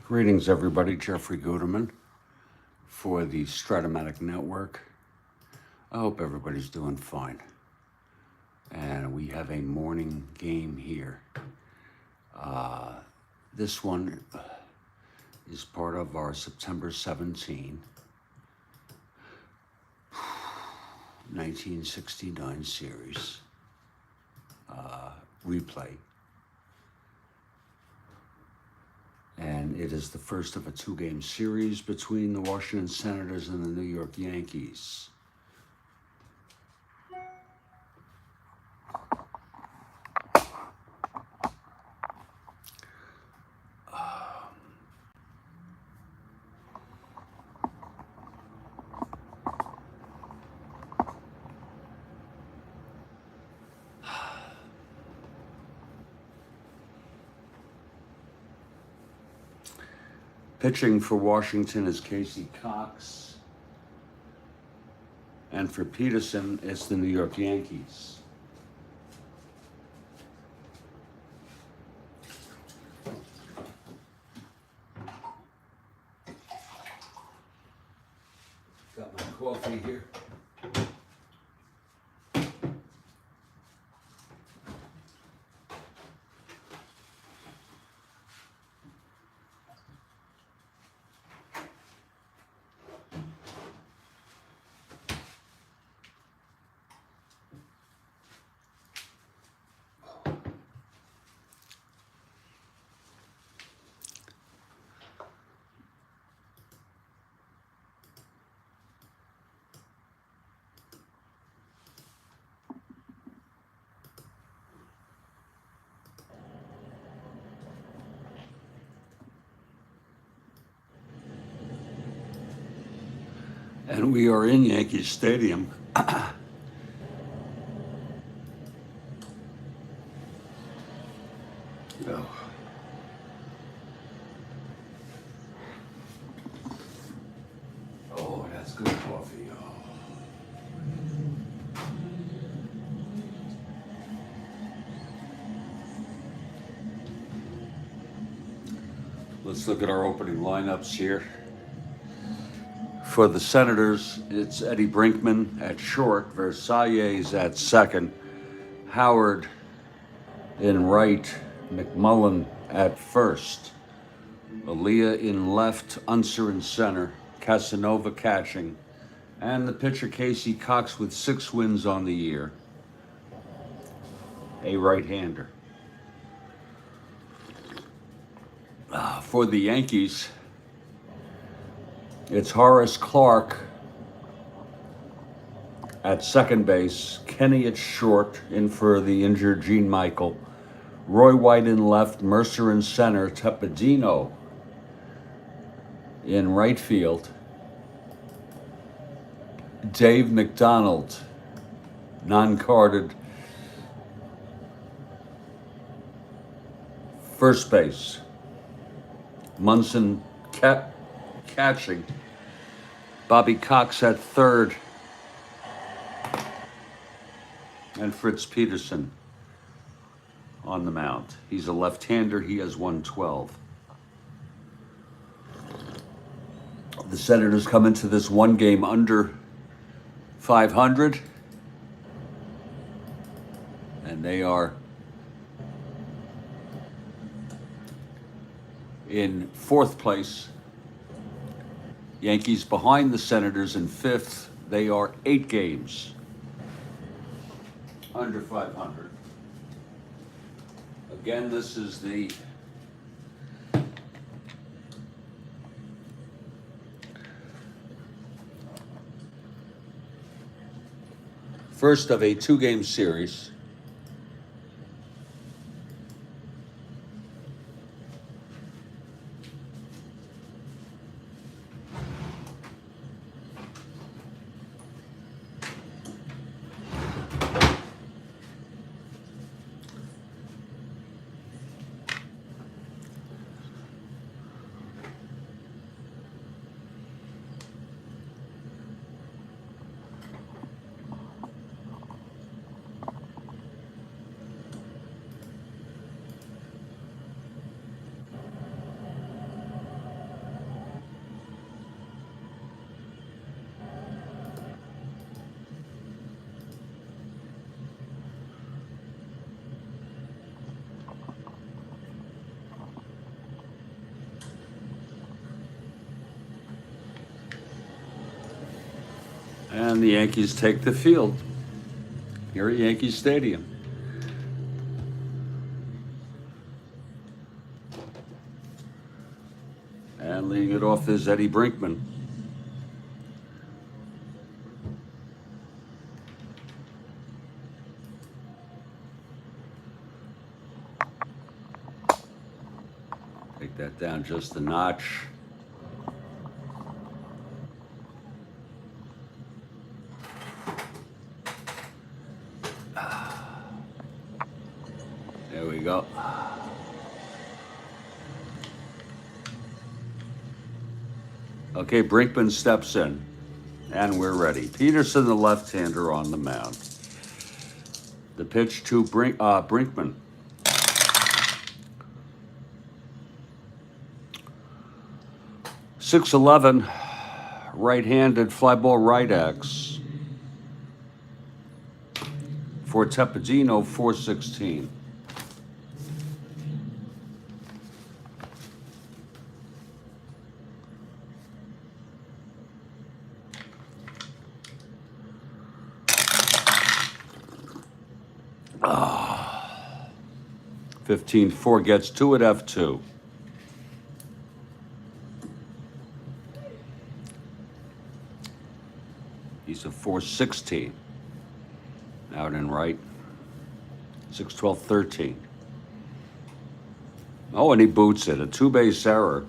Greetings, everybody. Jeffrey Guterman for the Strat-O-Matic Network. I hope everybody's doing fine. And we have a morning game here. This one is part of our September 17, 1969 series replay. And it is the first of a two-game series between the Washington Senators and the New York Yankees. Pitching for Washington is Casey Cox. And for Peterson, it's the New York Yankees. Got my coffee here. And we are in Yankee Stadium. Oh, that's good coffee. Oh. Let's look at our opening lineups here. For the Senators, it's Eddie Brinkman at short, Versailles at second, Howard in right, McMullen at first, Aaliyah in left, Unser in center, Casanova catching, and the pitcher Casey Cox with 6 wins on the year, a right-hander. For the Yankees, it's Horace Clarke at second base, Kenny at short, in for the injured Gene Michael, Roy White in left, Mercer in center, Tepedino in right field, Dave McDonald, non-carded, first base, Munson catching, Bobby Cox at third, and Fritz Peterson on the mound. He's a left-hander. He has 112. The Senators come into this one game under 500, and they are in 4th place. Yankees behind the Senators in 5th. They are 8 games under 500. Again, this is the first of a 2-game series. And the Yankees take the field here at Yankee Stadium. And leading it off is Eddie Brinkman. Take that down just a notch. There we go. Okay, Brinkman steps in, and we're ready. Peterson, the left-hander, on the mound. The pitch to Brinkman. .611, right-handed, fly ball right X. For Tepedino, .416. Ah, 15-4 gets to it, F2. He's a .416. Out and right. 6-12-13. Oh, and he boots it. A two-base error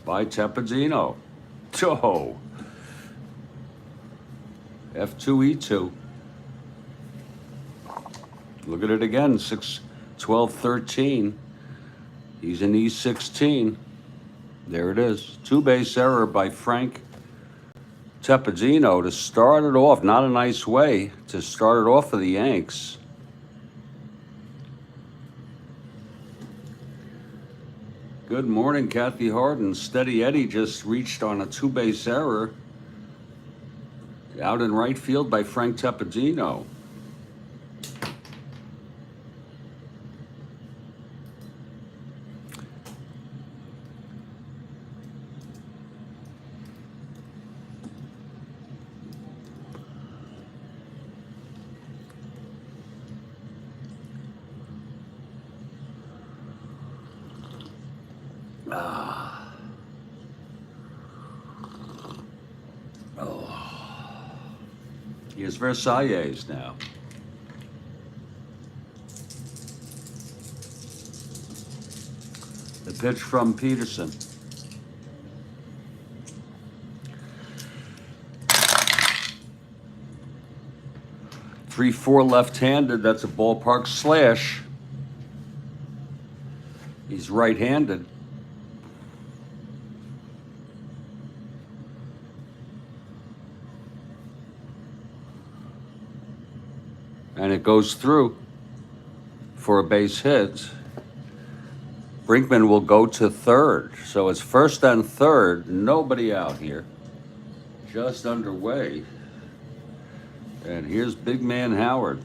by Tepedino. Oh. F2E2. Look at it again. 6-12-13. He's in E16. There it is. Two-base error by Frank Tepedino to start it off. Not a nice way to start it off for the Yanks. Good morning, Kathy Harden. Steady Eddie just reached on a two-base error out in right field by Frank Tepedino. Here's Versailles now. The pitch from Peterson. .3-4 left-handed. That's a ballpark slash. He's right-handed. And it goes through for a base hit. Brinkman will go to third. So it's first and third. Nobody out here. Just underway. And here's big man Howard.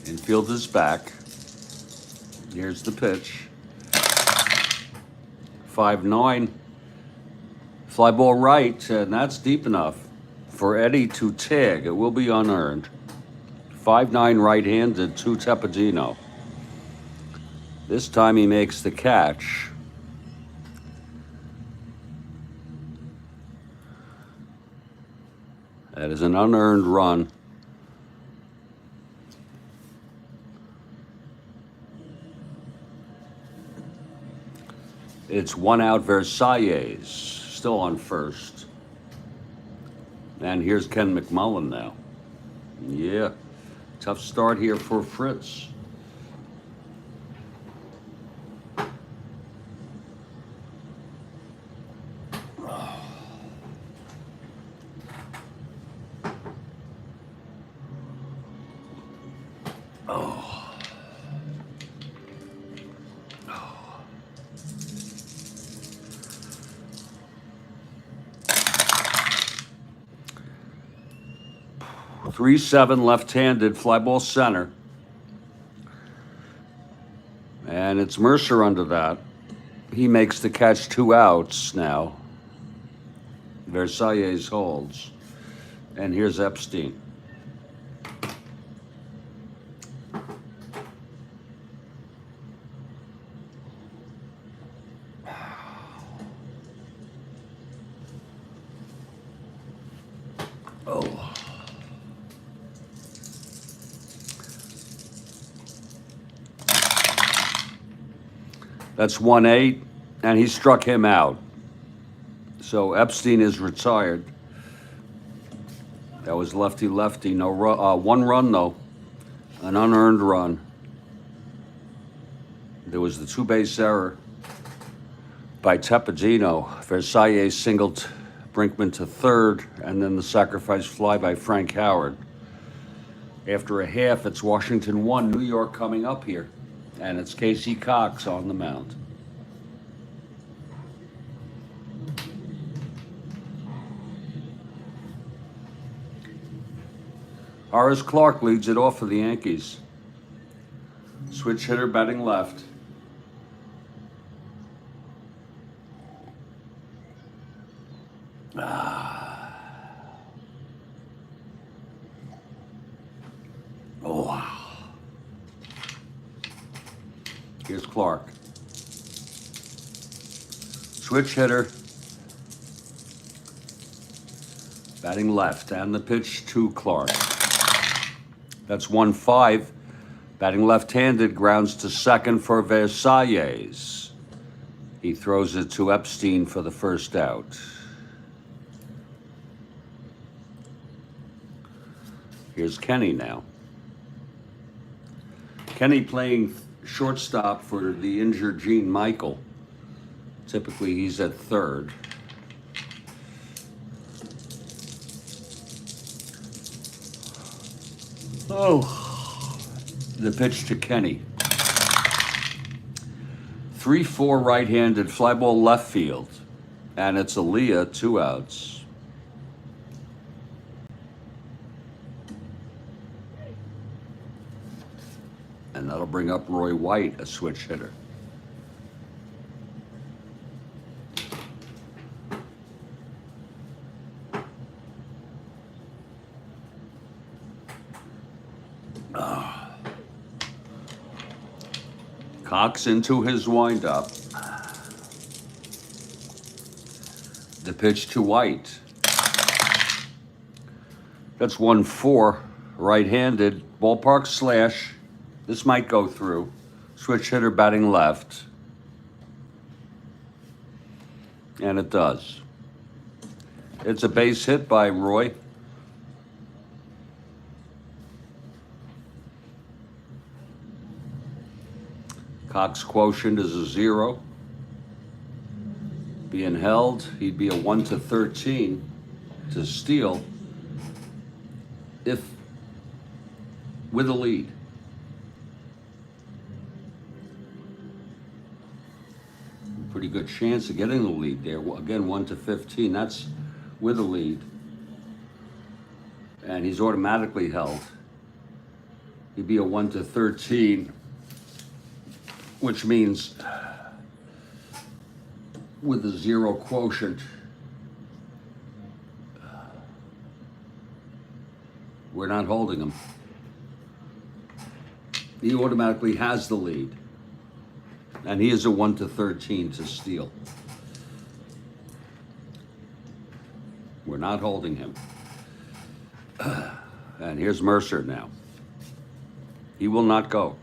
Infield is back. Here's the pitch. 5-9. Fly ball right, and that's deep enough for Eddie to tag. It will be unearned. 5-9 right-handed to Tepedino. This time he makes the catch. That is an unearned run. It's one out. Versailles still on first. And here's Ken McMullen now. Yeah, tough start here for Fritz. 3-7 left-handed fly ball center. And it's Mercer under that. He makes the catch, 2 outs now. Versailles holds. And here's Epstein. Oh. That's 1-8, and he struck him out. So Epstein is retired. That was lefty-lefty. No run, 1 run though, an unearned run. There was the 2-base error by Tepedino. Versailles singled Brinkman to third, and then the sacrifice fly by Frank Howard. After a half, it's Washington 1, New York coming up here, and it's Casey Cox on the mound. Horace Clarke leads it off for the Yankees. Switch hitter batting left. Here's Clarke. Switch hitter. Batting left, and the pitch to Clarke. That's 1-5. Batting left-handed, grounds to second for Versailles. He throws it to Epstein for the first out. Here's Kenny now. Kenny playing shortstop for the injured Gene Michael. Typically, he's at third. Oh, the pitch to Kenny. 3-4 right-handed fly ball left field, and it's Aaliyah, 2 outs. And that'll bring up Roy White, a switch hitter. Cox into his windup. The pitch to White. That's 1-4, right-handed, ballpark slash. This might go through. Switch hitter batting left. And it does. It's a base hit by Roy. Cox quotient is a 0. Being held, he'd be a 1-13 to steal if with a lead. Pretty good chance of getting the lead there. Again, 1-15. That's with a lead. And he's automatically held. He'd be a 1-13, which means with a 0 quotient, we're not holding him. He automatically has the lead. And he is a 1-13 to steal. We're not holding him. And here's Mercer now. He will not go.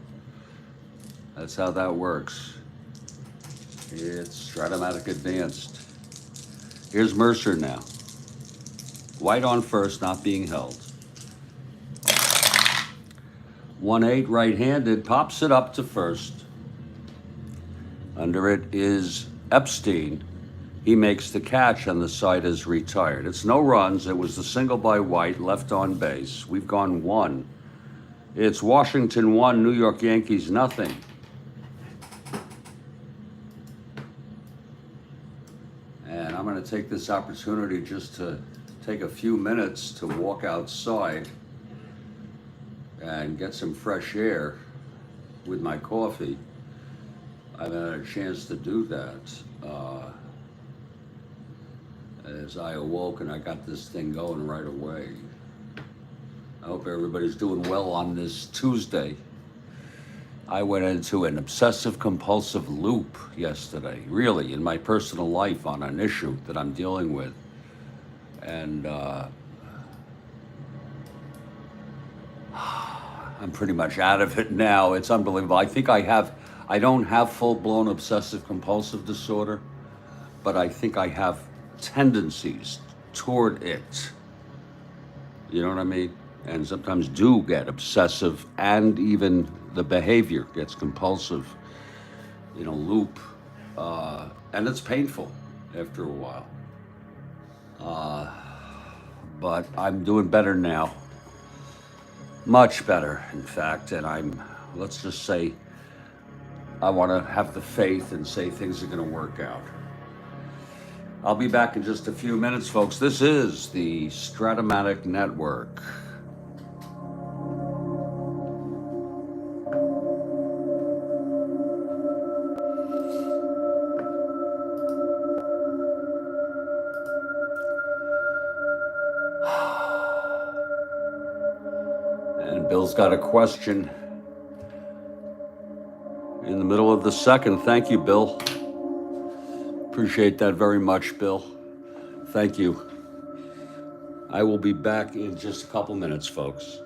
That's how that works. It's Strat-O-Matic advanced. Here's Mercer now. White on first, not being held. 1-8 right-handed, pops it up to first. Under it is Epstein. He makes the catch, and the side is retired. It's no runs. It was the single by White, left on base. We've gone 1. It's Washington 1, New York Yankees nothing. And I'm going to take this opportunity just to take a few minutes to walk outside and get some fresh air with my coffee. I haven't had a chance to do that as I awoke and I got this thing going right away. I hope everybody's doing well on this Tuesday. I went into an obsessive compulsive loop yesterday, really, in my personal life on an issue that I'm dealing with. And I'm pretty much out of it now. It's unbelievable. I don't have full-blown obsessive compulsive disorder, but I think I have tendencies toward it. You know what I mean? And sometimes do get obsessive, and even the behavior gets compulsive in a loop. And it's painful after a while. But I'm doing better now. Much better, in fact. And let's just say, I want to have the faith and say things are going to work out. I'll be back in just a few minutes, folks. This is the Strat-O-Matic Network. And Bill's got a question in the middle of the second. Thank you, Bill. Appreciate that very much, Bill. Thank you. I will be back in just a couple minutes, folks.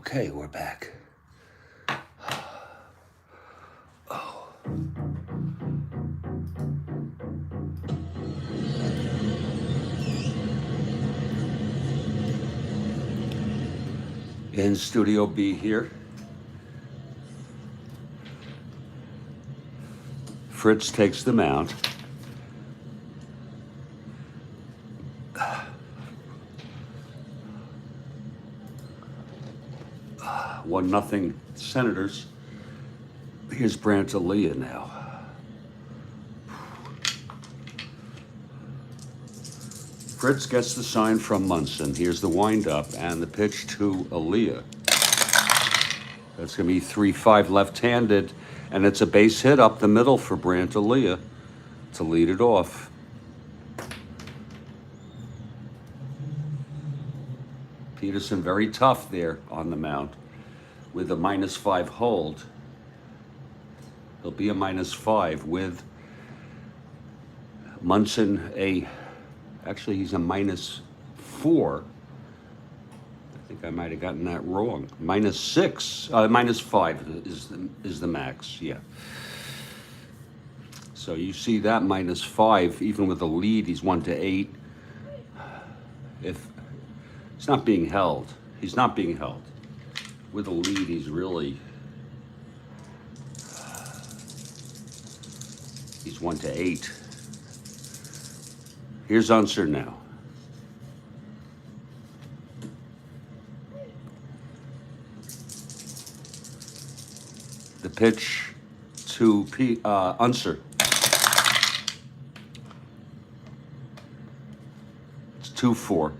Okay, we're back. In Studio B here. Fritz takes the mount. One nothing Senators. Here's Brantalia now. Fritz gets the sign from Munson. Here's the windup and the pitch to Aaliyah. That's going to be 3-5 left-handed, and it's a base hit up the middle for Brantalia to lead it off. Peterson very tough there on the mound with a -5 hold. He'll be a -5 with Munson actually he's a -4. I think I might have gotten that wrong. -6, -5 is the max, yeah. So you see that -5, even with a lead, he's 1-8. If he's not being held, With a lead, he's 1-8. Here's Unser now. The pitch to Unser. It's 2-4.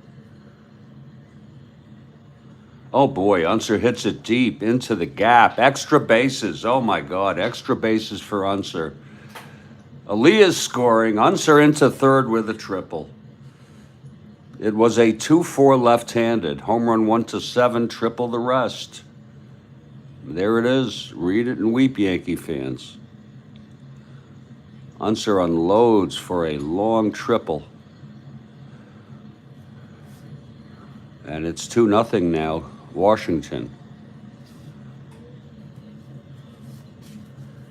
Oh boy, Unser hits it deep into the gap. Extra bases. Oh my God, extra bases for Unser. Aaliyah's scoring. Unser into third with a triple. It was a 2-4 left-handed. Home run 1-7, triple the rest. There it is. Read it and weep, Yankee fans. Unser unloads for a long triple. And it's 2-0 now, Washington.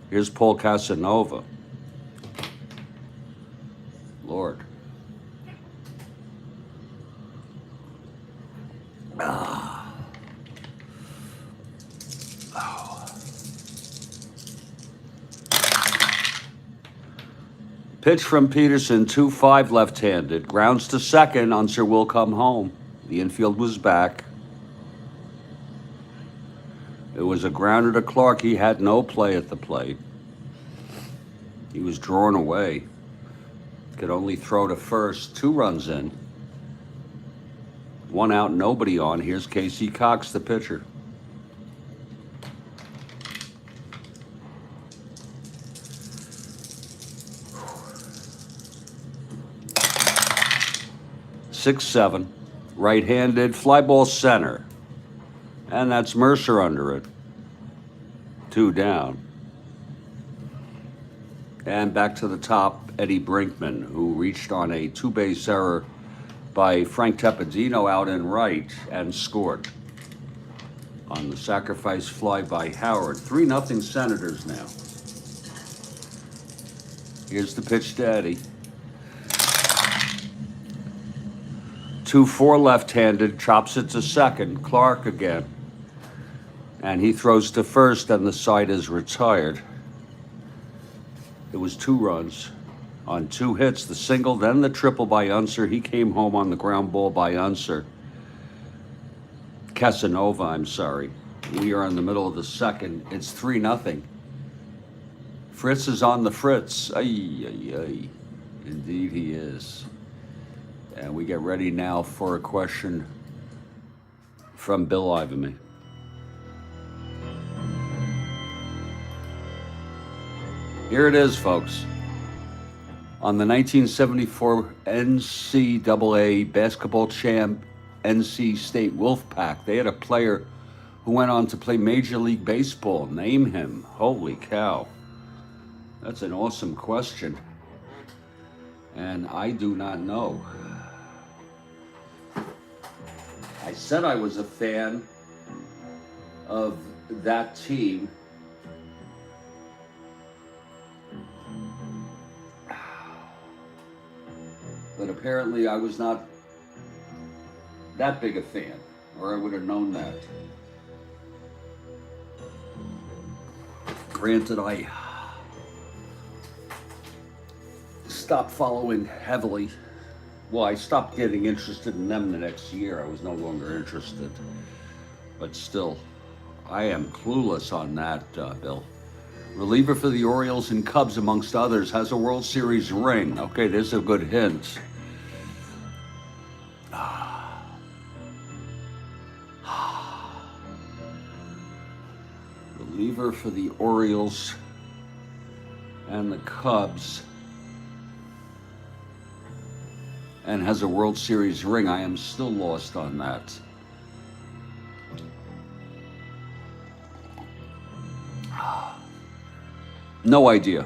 Here's Paul Casanova. Lord. Pitch from Peterson, 2-5 left-handed. Grounds to second. Unser will come home. The infield was back. It was a grounder to Clark. He had no play at the plate. He was drawn away. Could only throw to first. 2 runs in. 1 out, nobody on. Here's Casey Cox, the pitcher. .6-7, right-handed, fly ball center. And that's Mercer under it. 2 down. And back to the top, Eddie Brinkman, who reached on a 2-base error by Frank Tepedino out in right and scored on the sacrifice fly by Howard. 3-0 Senators now. Here's the pitch to Eddie. 2-4 left-handed, chops it to second. Clark again. And he throws to first, and the side is retired. It was 2 runs on 2 hits, the single, then the triple by Unser. He came home on the ground ball by Unser. Casanova, I'm sorry. We are in the middle of the second. It's 3-0. Fritz is on the Fritz. Ay, ay, ay. Indeed he is. And we get ready now for a question from Bill Ivamy. Here it is, folks. On the 1974 NCAA basketball champ NC State Wolfpack, they had a player who went on to play Major League Baseball. Name him. Holy cow. That's an awesome question. And I do not know. I said I was a fan of that team. But apparently I was not that big a fan, or I would have known that. Granted, I stopped following heavily. Well, I stopped getting interested in them the next year. I was no longer interested. But still, I am clueless on that, Bill. Reliever for the Orioles and Cubs, amongst others, has a World Series ring. Okay, there's a good hint. Reliever for the Orioles and the Cubs, and has a World Series ring. I am still lost on that. No idea.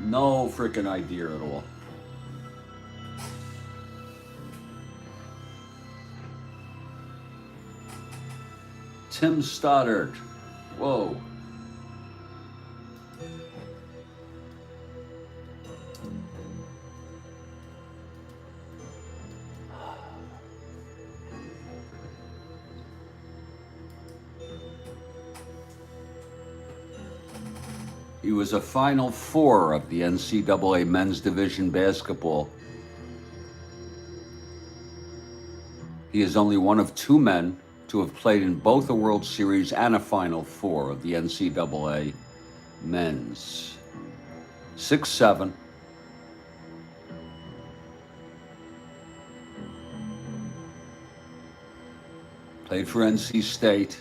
No freaking idea at all. Tim Stoddard. Whoa. He was a Final Four of the NCAA Men's Division Basketball. He is only one of two men to have played in both a World Series and a Final Four of the NCAA Men's. 6'7". Played for NC State.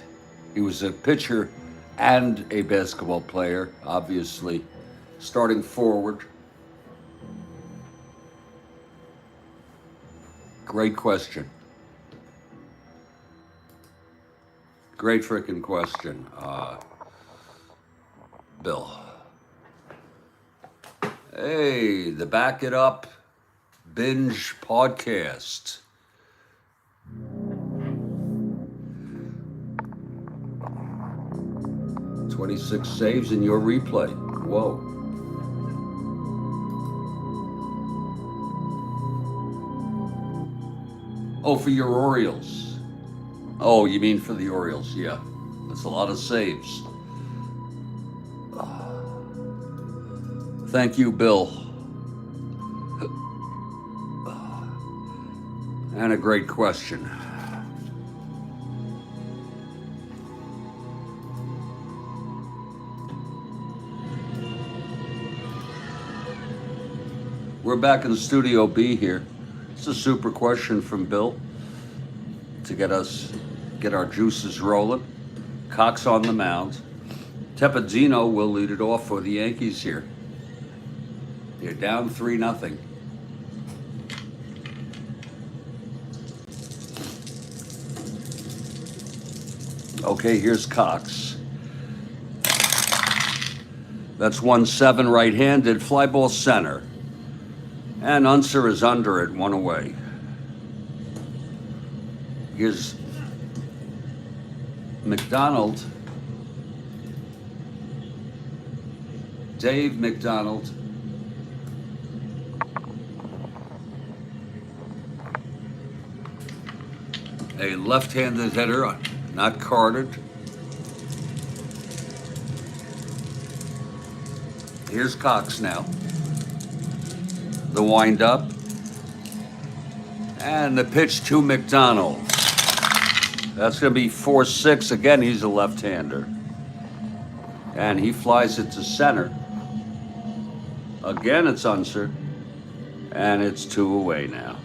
He was a pitcher and a basketball player, obviously, starting forward. Great question. Great freaking question, Bill. Hey, the Back It Up Binge Podcast. "26 saves in your replay." Whoa. Oh, for your Orioles. Oh, you mean for the Orioles, yeah. That's a lot of saves. Thank you, Bill. And a great question. We're back in Studio B here. It's a super question from Bill to get our juices rolling. Cox on the mound. Tepedino will lead it off for the Yankees here. They're down 3-0. Okay, here's Cox. That's 1-7 right-handed, fly ball center. And Unser is under it, 1 away. Here's McDonald. Dave McDonald. A left-handed hitter, not carded. Here's Cox now. The wind-up. And the pitch to McDonald. That's going to be 4-6. Again, he's a left-hander. And he flies it to center. Again, it's Unser. And it's 2 away now.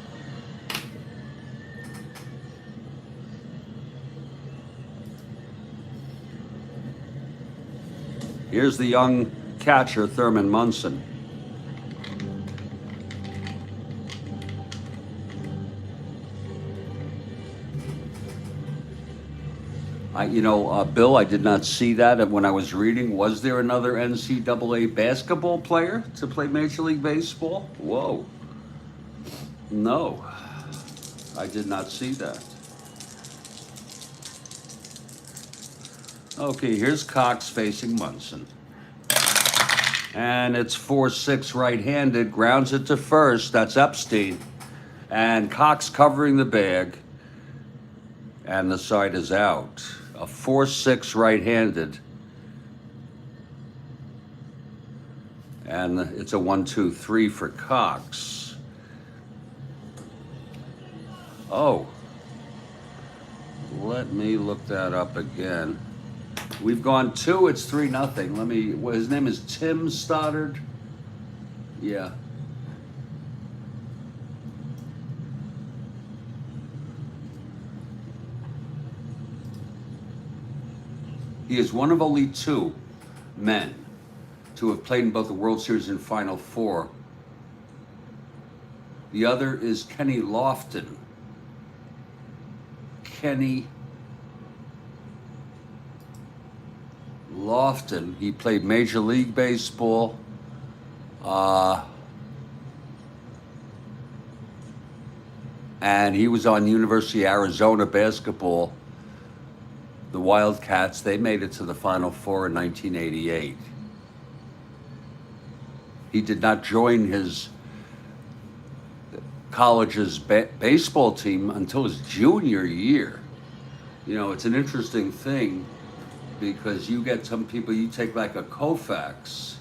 Here's the young catcher, Thurman Munson. Bill, I did not see that when I was reading. Was there another NCAA basketball player to play Major League Baseball? Whoa. No, I did not see that. Okay, here's Cox facing Munson. And it's 4-6 right-handed, grounds it to first. That's Epstein. And Cox covering the bag. And the side is out. A 4-6 right-handed. And it's a 1-2-3 for Cox. Oh. Let me look that up again. We've gone 2, it's 3-0. Let me, well, his name is Tim Stoddard. Yeah. He is one of only 2 men to have played in both the World Series and Final Four. The other is Kenny Lofton. Kenny Lofton. He played Major League Baseball. And he was on University of Arizona basketball. The Wildcats, they made it to the Final Four in 1988. He did not join his college's baseball team until his junior year. You know, it's an interesting thing because you get some people, you take like a Koufax.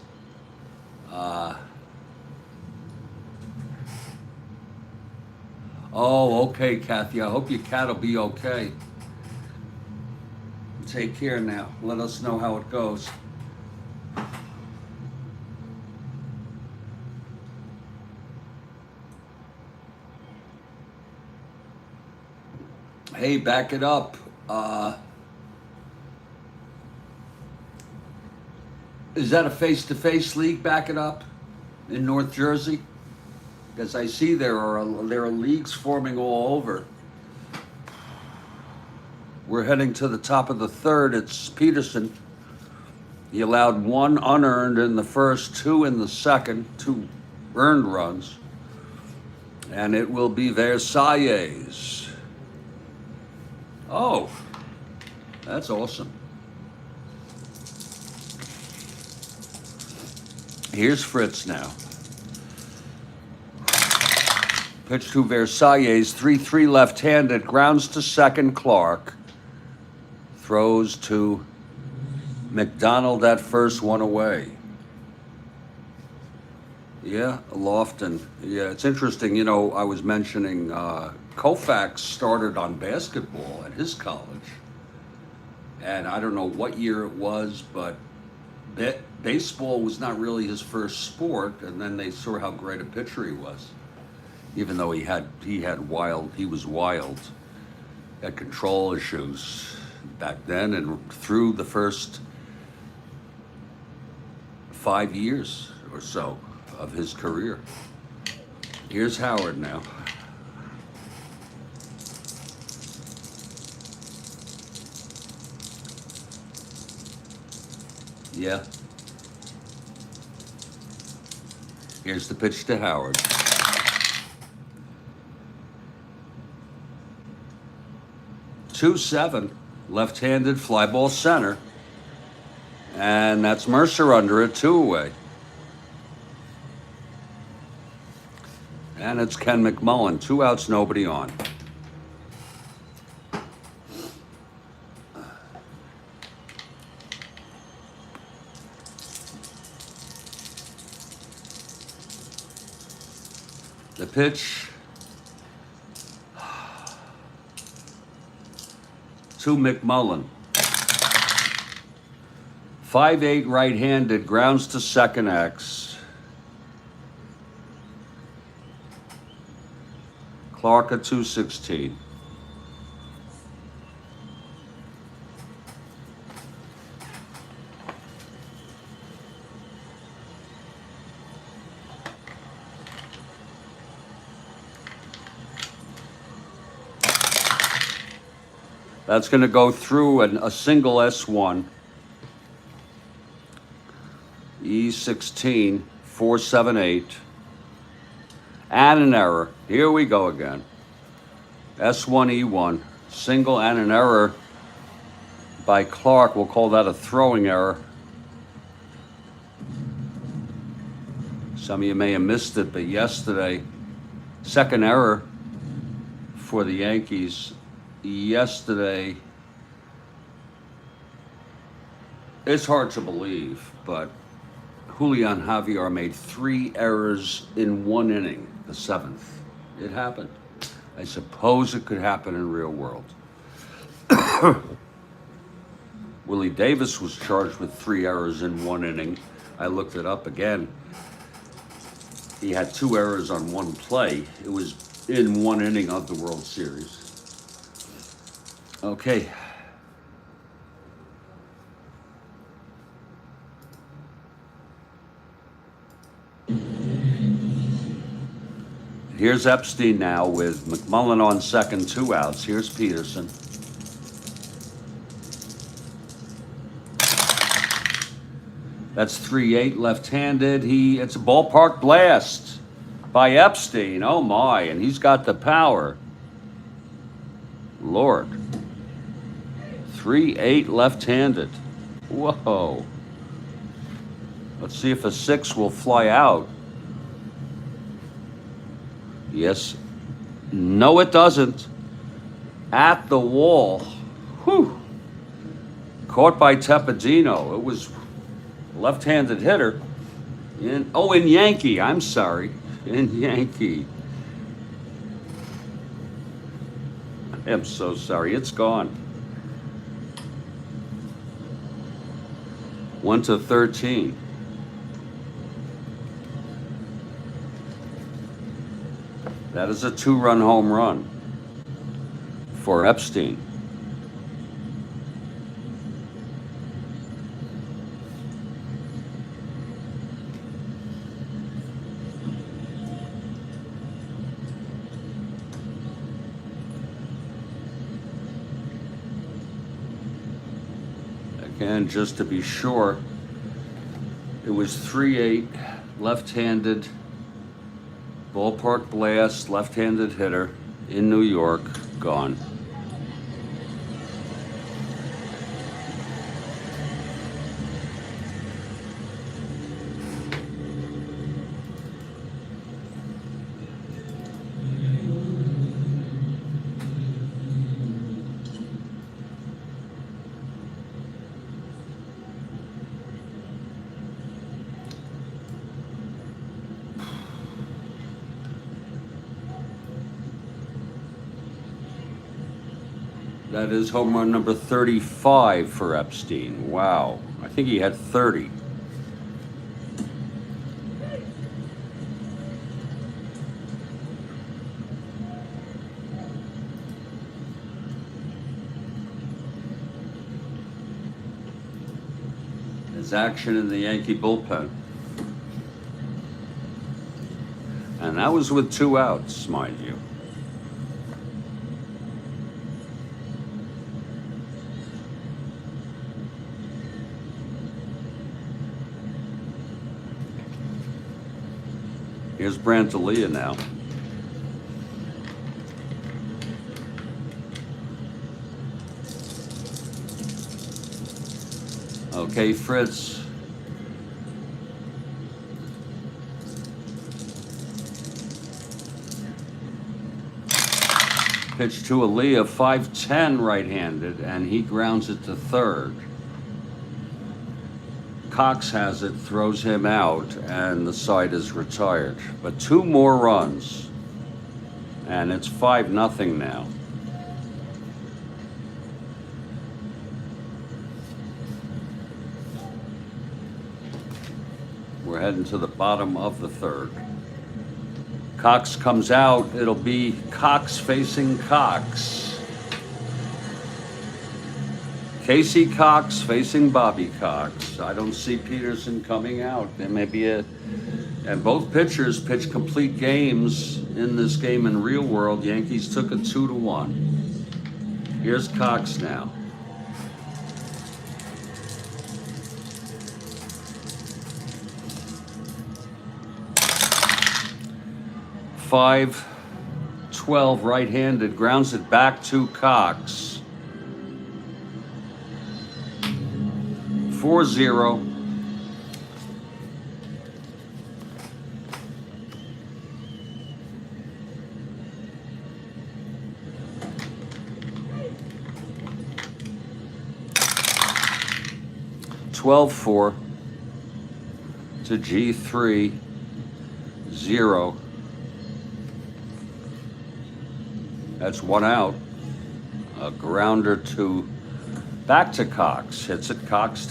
Oh, okay, Kathy. I hope your cat will be okay. Take care now. Let us know how it goes. Hey, back it up. Is that a face-to-face league? Back it up in North Jersey, because I see there are leagues forming all over. We're heading to the top of the third. It's Peterson. He allowed 1 unearned in the first, 2 in the second, 2 earned runs, and it will be Versailles. Oh, that's awesome. Here's Fritz now. Pitch to Versailles, 3-3 left-handed, grounds to second, Clark. Throws to McDonald at first, 1 away. Yeah, Lofton. Yeah, it's interesting. You know, I was mentioning Koufax started on basketball at his college. And I don't know what year it was, but baseball was not really his first sport. And then they saw how great a pitcher he was. Even though he was wild. Had control issues back then and through the first 5 years or so of his career. Here's Howard now. Yeah. Here's the pitch to Howard. Two 2-7, left-handed fly ball center. And that's Mercer under it, 2 away. And it's Ken McMullen, 2 outs, nobody on. The pitch to McMullen. 5'8" right-handed, grounds to second X. Clark at 216. That's going to go through a single S1. E16, 478. And an error. Here we go again. S1, E1. Single and an error. by Clark. We'll call that a throwing error. Some of you may have missed it, but yesterday, second error for the Yankees yesterday. It's hard to believe, but Julian Javier made 3 errors in 1 inning, the 7th. It happened. I suppose it could happen in real world. Willie Davis was charged with 3 errors in 1 inning. I looked it up again. He had 2 errors on 1 play. It was in 1 inning of the World Series. Okay. Here's Epstein now with McMullen on second, 2 outs. Here's Peterson. That's 3-8 left-handed. It's a ballpark blast by Epstein. Oh my, and he's got the power. Lord. 3-8 left-handed. Whoa. Let's see if a 6 will fly out. Yes. No, it doesn't. At the wall. Whew. Caught by Tepedino. It was left-handed hitter. In Yankee. I'm sorry. In Yankee. I am so sorry. It's gone. 1-13. That is a 2-run home run for Epstein. Again, just to be sure, it was 3-8 left-handed. Ballpark blast, left-handed hitter in New York, gone. That is home run number 35 for Epstein. Wow. I think he had 30. There's action in the Yankee bullpen. And that was with 2 outs, mind you. Here's Brandelia now. Okay, Fritz. Pitch to Aaliyah, 5'10", right-handed, and he grounds it to third. Cox has it, throws him out, and the side is retired. But 2 more runs, and it's 5-0 now. We're heading to the bottom of the 3rd. Cox comes out. It'll be Cox facing Cox. Casey Cox facing Bobby Cox. I don't see Peterson coming out. There may be and both pitchers pitch complete games in this game in real world. Yankees took a 2-1. Here's Cox now. .512 right-handed, grounds it back to Cox. 4-0. $12-4 to G3, 0. That's one out. A grounder to back to Cox. Hits it Cox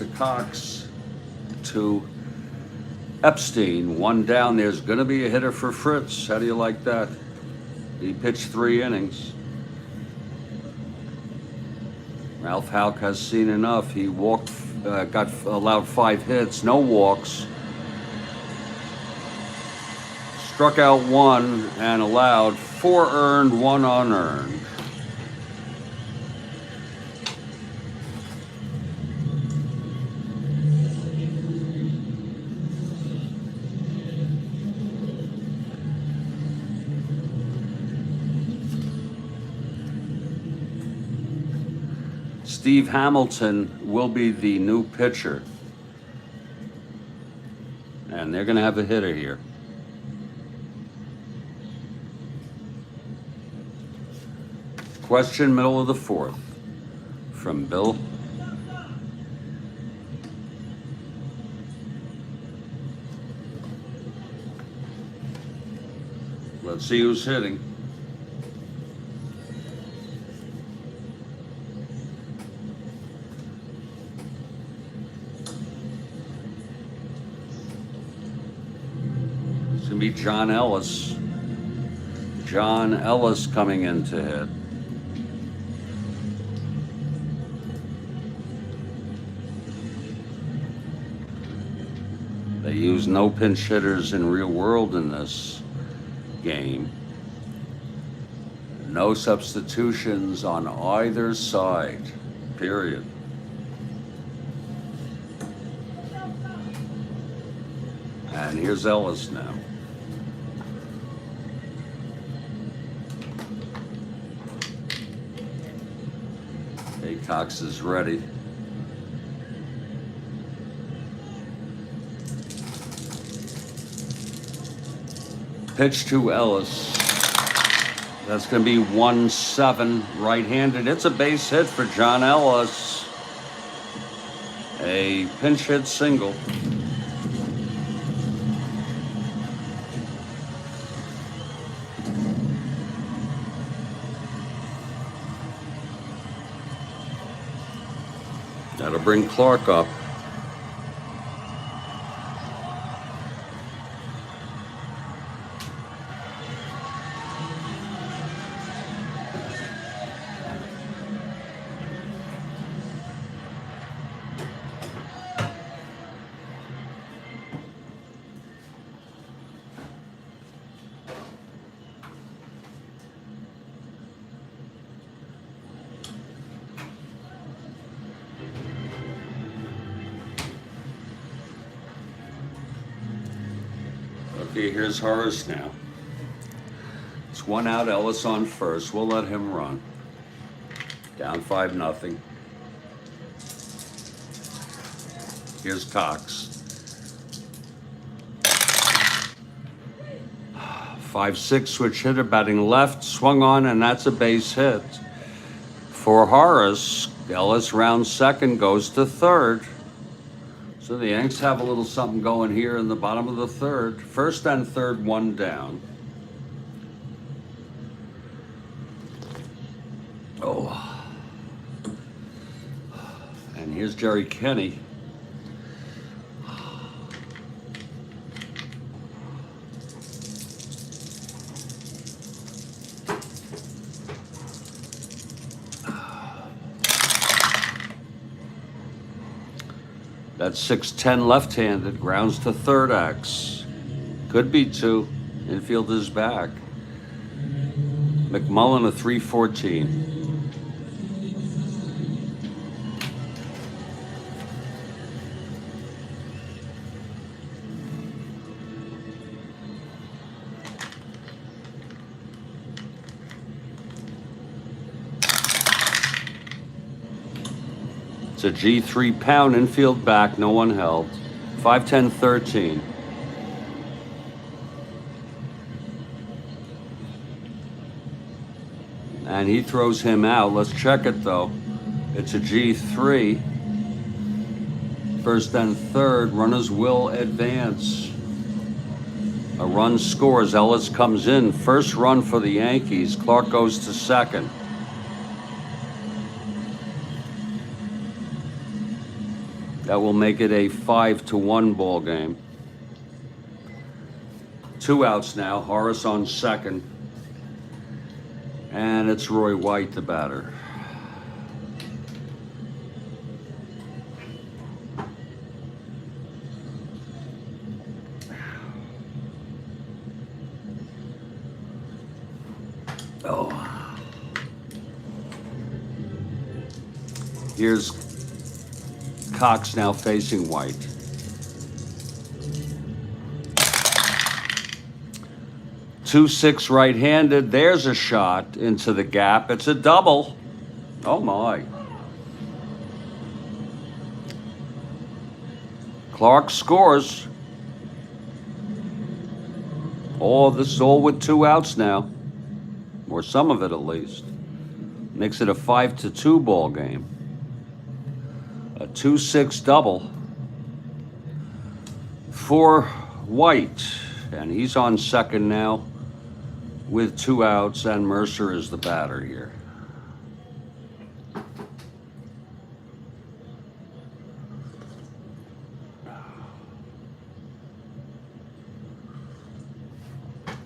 to Epstein. One down. There's going to be a hitter for Fritz. How do you like that? He pitched 3 innings. Ralph Houck has seen enough. He walked, allowed 5 hits, no walks. Struck out 1 and allowed 4 earned, 1 unearned. Steve Hamilton will be the new pitcher. And they're going to have a hitter here. Question, middle of the 4th, from Bill. Let's see who's hitting. It's going to be John Ellis. John Ellis coming in to hit. They use no pinch hitters in real world in this game. No substitutions on either side, period. And here's Ellis now. Okay, Cox is ready. Pitch to Ellis. That's going to be 1-7 right-handed. It's a base hit for John Ellis. A pinch hit single. That'll bring Clark up. Okay, here's Horace now. It's 1 out, Ellis on first. We'll let him run. Down 5-0. Here's Cox. 5-6 switch hitter batting left, swung on, and that's a base hit. For Horace, Ellis rounds second, goes to third. So the Yanks have a little something going here in the bottom of the 3rd. First and third, 1 down. Oh. And here's Jerry Kenny. That's 6'10 left-handed, grounds to third X. Could be 2. Infield is back. McMullen a 314. It's a G3 pound infield back, no one held. 5-10-13. And he throws him out. Let's check it though. It's a G3. First and third, runners will advance. A run scores, Ellis comes in. First run for the Yankees. Clark goes to second. That will make it a 5-1 ball game. 2 outs now, Horace on second. And it's Roy White, the batter. Oh. Here's Cox now facing White. Two 6 right-handed. There's a shot into the gap. It's a double. Oh my. Clark scores. Oh, this is all with 2 outs now. Or some of it at least. Makes it a 5-2 ball game. A 2-6 double for White. And he's on second now with 2 outs, and Mercer is the batter here.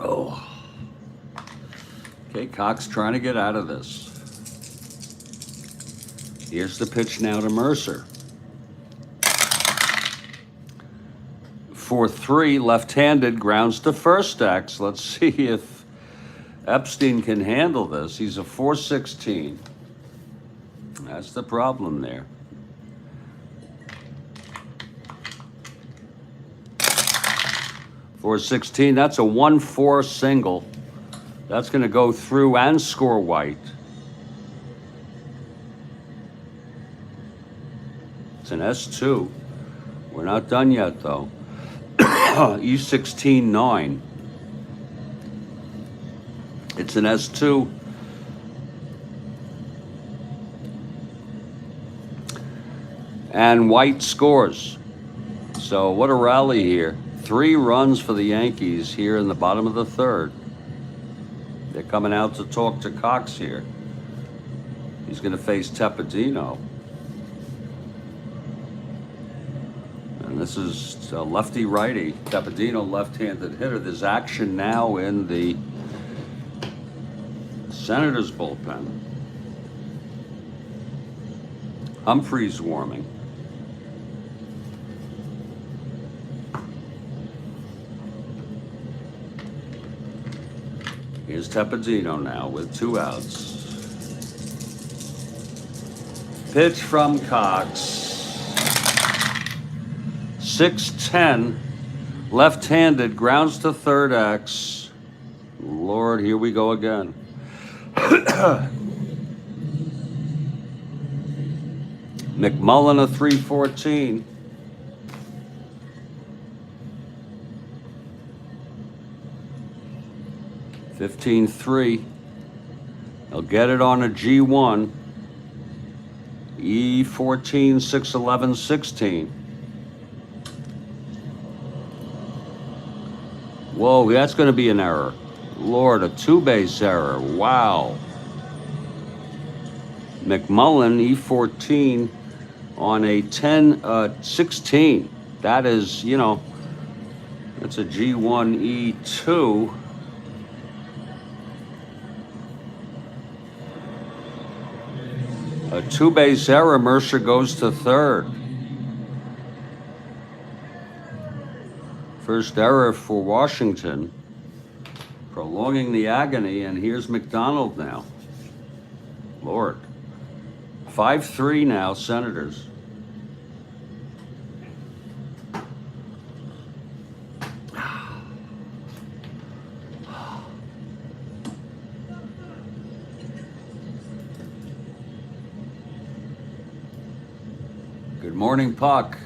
Oh. Okay, Cox trying to get out of this. Here's the pitch now to Mercer. 4-3, left-handed, grounds to first X. Let's see if Epstein can handle this. He's a 4-16. That's the problem there. .416, that's a 1-4 single. That's going to go through and score White. It's an S2. We're not done yet, though. E16-9. It's an S2. And White scores. So what a rally here. 3 runs for the Yankees here in the bottom of the third. They're coming out to talk to Cox here. He's going to face Tepedino. And this is a lefty-righty. Tepedino, left-handed hitter. There's action now in the Senators' bullpen. Humphrey's warming. Here's Tepedino now with 2 outs. Pitch from Cox. 6-10, left-handed, grounds to third X. Lord, here we go again. McMullen a 3-14. .15-3. He'll get it on a G1. E14, 6-11, 16. Whoa, that's going to be an error. Lord, a 2-base error. Wow. McMullen, E14 on a 10-16. That is, you know, that's a G1, E2. A 2-base error, Mercer goes to third. First error for Washington, prolonging the agony, and here's McDonald now. Lord. 5-3 now, Senators. morning, Puck.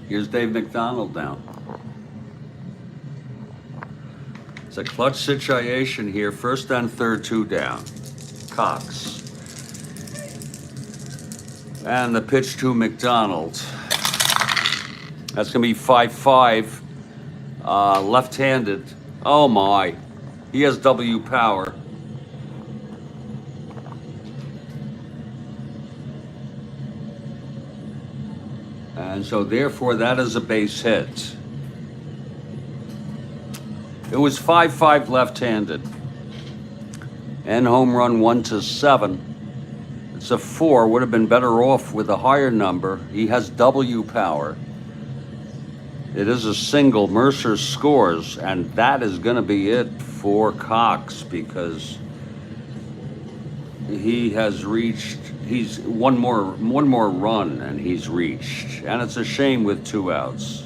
Here's Dave McDonald now. It's a clutch situation here. First and third, 2 down. Cox. And the pitch to McDonald. That's going to be 5-5. Left-handed. Oh, my. He has W power. And so, therefore, that is a base hit. It was 5-5 left-handed. And home run 1-7. It's a 4. Would have been better off with a higher number. He has W power. It is a single. Mercer scores, and that is going to be it for Cox because he has reached. He's one more run, and he's reached, and it's a shame with 2 outs.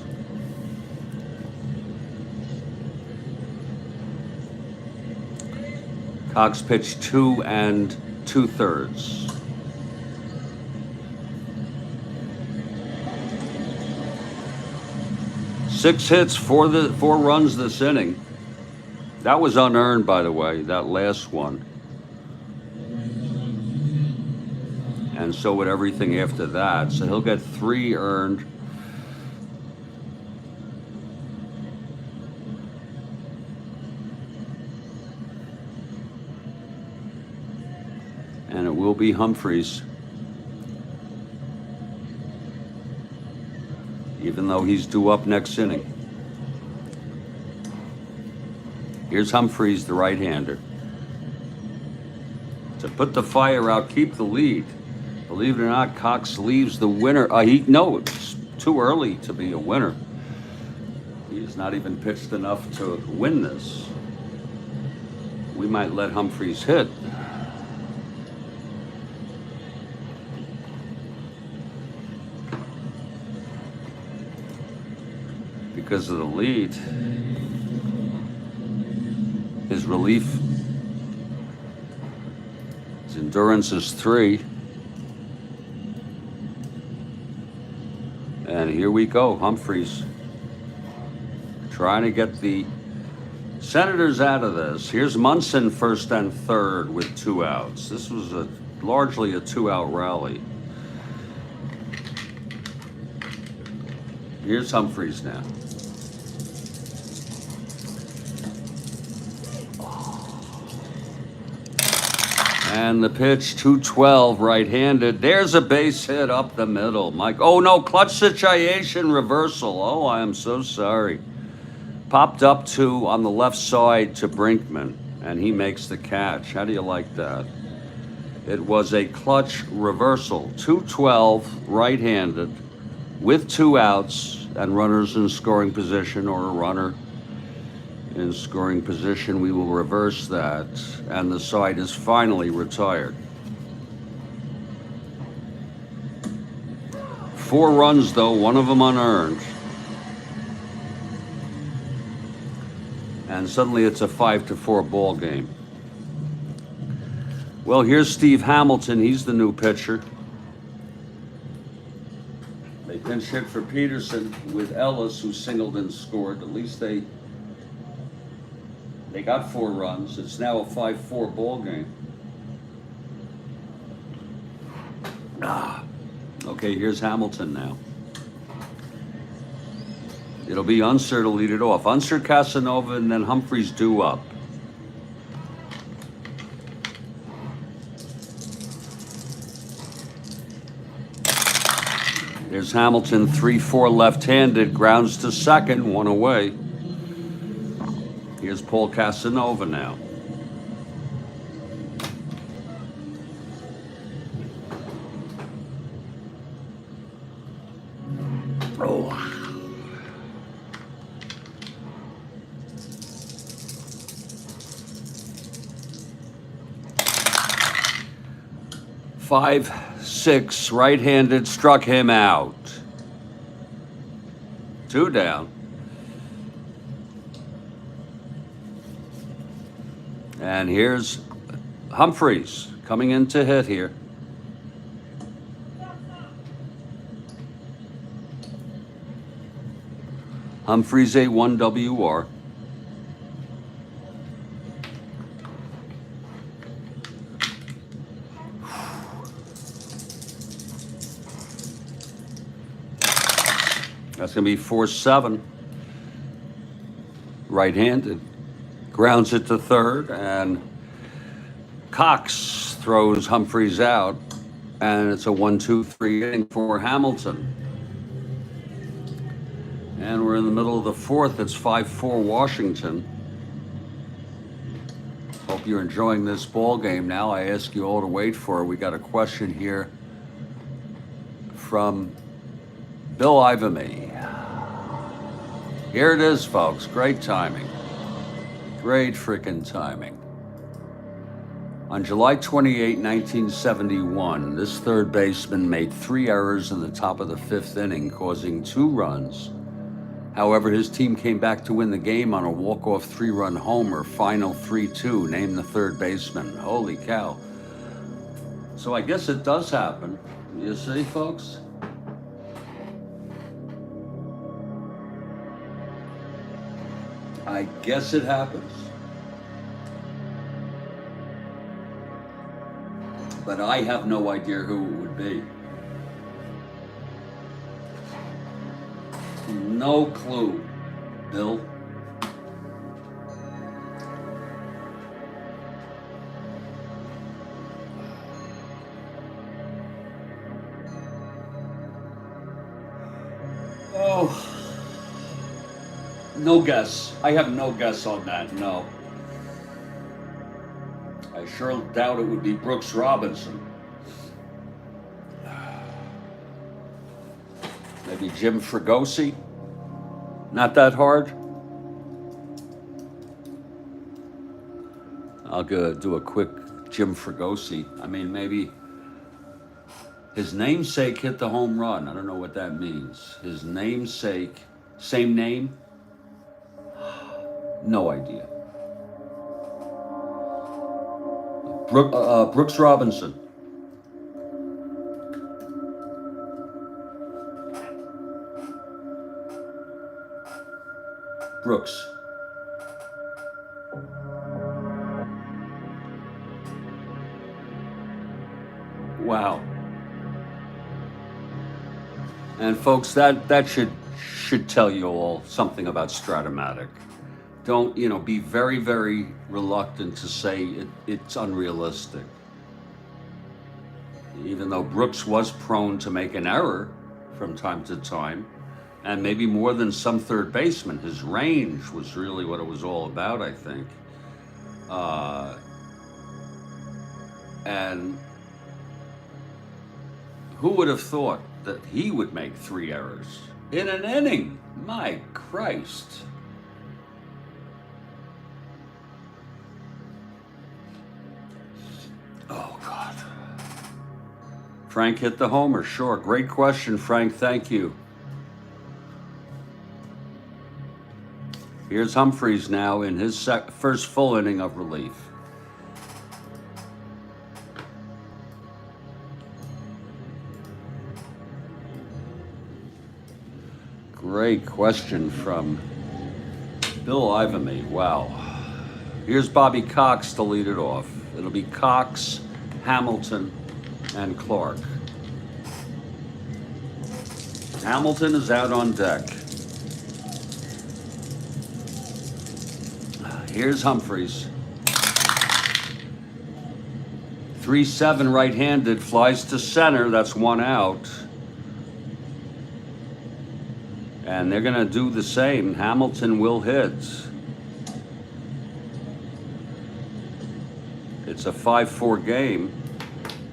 Cox pitched 2 2/3. Six hits, 4 runs this inning. That was unearned, by the way, that last one. And so would everything after that. So he'll get 3 earned. And it will be Humphreys. Even though he's due up next inning. Here's Humphreys, the right-hander. To put the fire out, keep the lead. Believe it or not, Cox leaves the winner. No, it's too early to be a winner. He's not even pitched enough to win this. We might let Humphreys hit. Because of the lead. His relief, his endurance is 3. And here we go, Humphreys. Trying to get the Senators out of this. Here's Munson first and third with 2 outs. This was largely a 2-out rally. Here's Humphreys now. And the pitch, 2-12, right-handed. There's a base hit up the middle. Mike, oh no, clutch situation, reversal. Oh, I am so sorry. Popped up on the left side to Brinkman, and he makes the catch. How do you like that? It was a clutch reversal. 2-12, right-handed, with 2 outs and runners in scoring position or a runner in scoring position. We will reverse that, and the side is finally retired. 4 runs, though, 1 of them unearned. And suddenly it's a 5-4 ball game. Well, here's Steve Hamilton. He's the new pitcher. They pinch hit for Peterson with Ellis, who singled and scored. At least they got 4 runs. It's now a 5-4 ball game. Okay, here's Hamilton now. It'll be Unser to lead it off. Unser, Casanova, and then Humphreys due up. There's Hamilton, 3-4 left-handed, grounds to second, 1 away. Here's Paul Casanova now. Oh. Five, 6, right-handed, struck him out. 2 down. And here's Humphreys coming in to hit here. Humphreys A1WR. That's going to be 4-7. Right-handed. Grounds it to third, and Cox throws Humphreys out, and it's a 1-2-3 inning for Hamilton. And we're in the middle of the fourth. It's 5-4 Washington. Hope you're enjoying this ball game. Now I ask you all to wait for it. We got a question here from Bill Ivamy. Here it is, folks. Great timing. Great freaking timing. On July 28, 1971, this third baseman made 3 errors in the top of the 5th inning, causing 2 runs. However, his team came back to win the game on a walk-off 3-run homer, final 3-2, named the third baseman. Holy cow. So I guess it does happen. You see, folks? I guess it happens. But I have no idea who it would be. No clue, Bill. Oh. No guess. I have no guess on that, no. I sure doubt it would be Brooks Robinson. Maybe Jim Fregosi? Not that hard? I'll go do a quick Jim Fregosi. I mean, maybe his namesake hit the home run. I don't know what that means. His namesake, same name? No idea. Brooks Robinson. Brooks. Wow. And folks, that should tell you all something about Strat-O-Matic. Don't, be very, very reluctant to say it's unrealistic. Even though Brooks was prone to make an error from time to time, and maybe more than some third basemen, his range was really what it was all about, I think. And who would have thought that he would make 3 errors in an inning? My Christ. Oh, God. Frank hit the homer. Sure. Great question, Frank. Thank you. Here's Humphreys now in his first full inning of relief. Great question from Bill Ivamy. Wow. Here's Bobby Cox to lead it off. It'll be Cox, Hamilton, and Clark. Hamilton is out on deck. Here's Humphreys. 3-7 right-handed, flies to center. That's 1 out. And they're going to do the same. Hamilton will hit. It's a 5-4 game,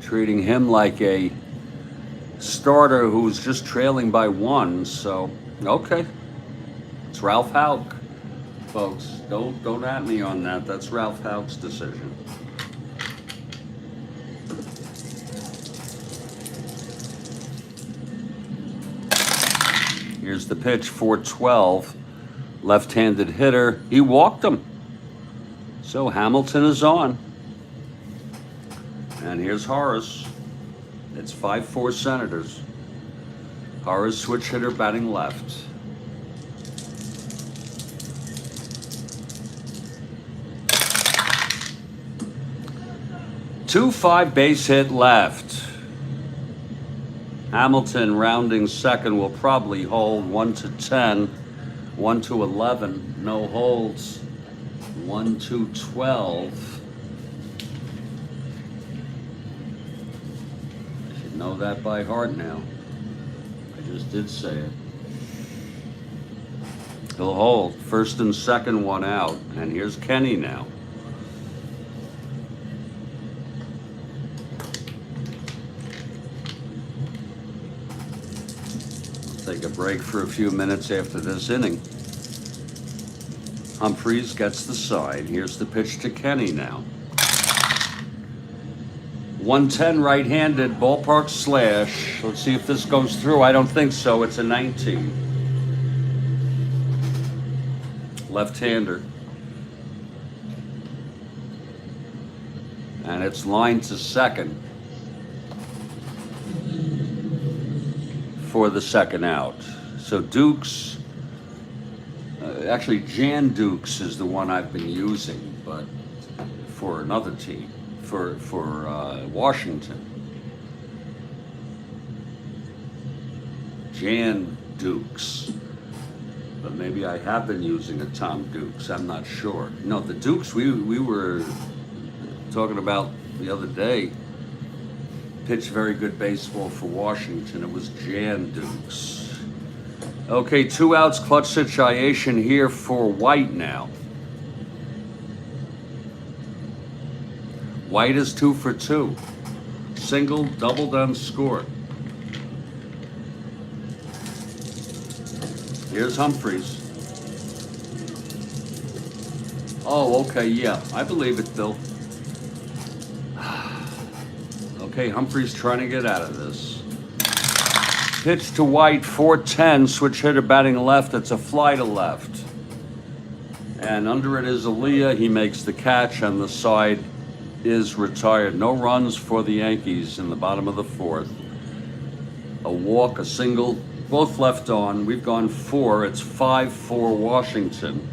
treating him like a starter who's just trailing by 1. So, okay. It's Ralph Houck, folks. Don't at me on that. That's Ralph Houck's decision. Here's the pitch, 4-12. Left-handed hitter. He walked him. So Hamilton is on. And here's Horace. It's 5-4 Senators. Horace, switch hitter, batting left. 2-5 base hit left. Hamilton rounding second will probably hold 1-10, 1-11, no holds, 1-12. I should know that by heart now. I just did say it. He'll hold. First and second, one out. And here's Kenny now. Take a break for a few minutes after this inning. Humphreys gets the side. Here's the pitch to Kenny now. 110 right-handed, ballpark slash. Let's see if this goes through. I don't think so. It's a 19. Left-hander. And it's lined to second for the second out. So Dukes, actually Jan Dukes is the one I've been using, but for another team, for Washington. Jan Dukes. But maybe I have been using a Tom Dukes, I'm not sure. No, the Dukes we were talking about the other day pitched very good baseball for Washington. It was Jan Dukes. Okay, 2 outs, clutch situation here for White now. White is 2 for 2. Single, double done, scored. Here's Humphreys. Oh, okay, yeah, I believe it, Bill. Okay, Humphreys trying to get out of this. Pitch to White, 4-10, switch hitter batting left. It's a fly to left. And under it is Aaliyah. He makes the catch, and the side is retired. No runs for the Yankees in the bottom of the 4th. A walk, a single, both left on. We've gone 4. It's 5-4 Washington.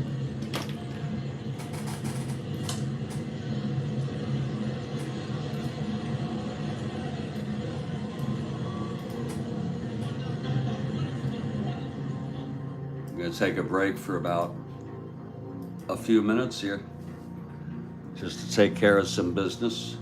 I'm going to take a break for about a few minutes here, just to take care of some business.